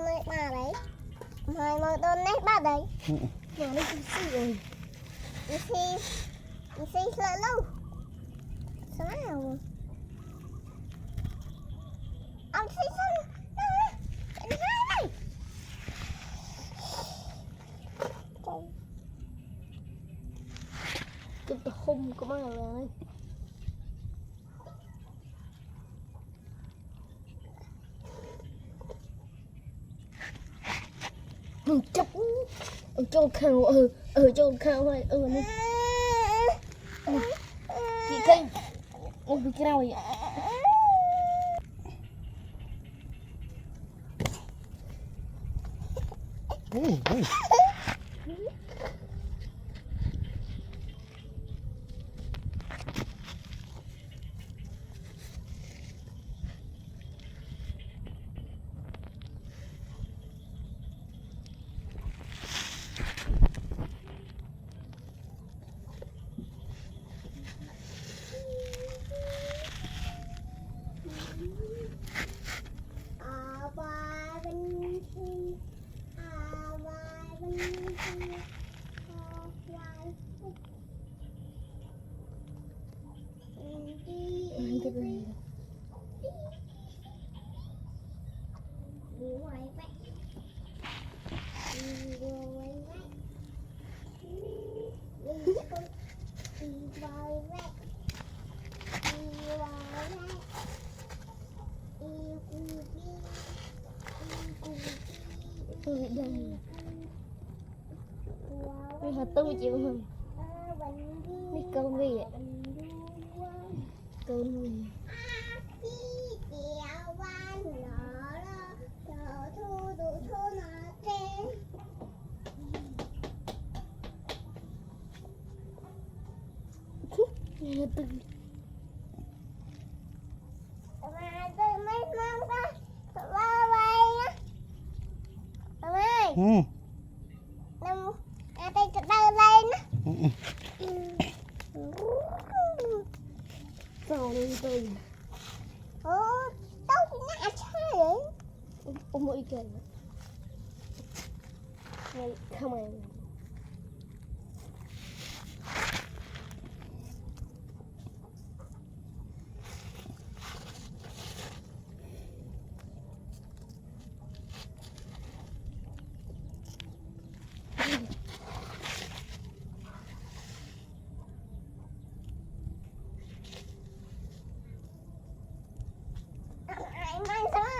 này ba đấy. Mày mơ tôn này ba đấy. Giờ nó cũng xì rồi. Đi xì sợ lâu. Sao nào? Ông xì sao? Cái này. Cái hung của mấy người này. Chấp cho khao cho khao hay này chị cây bị cái nào vậy Vì hạt tư chịu không? Đi cơm gì vậy? Cơm gì? Hạt tư. Tay chụp đau lên á. Sao lên tôi? Tao thì nhả chơi vậy. Ôm mũi kìa. Này, không ai.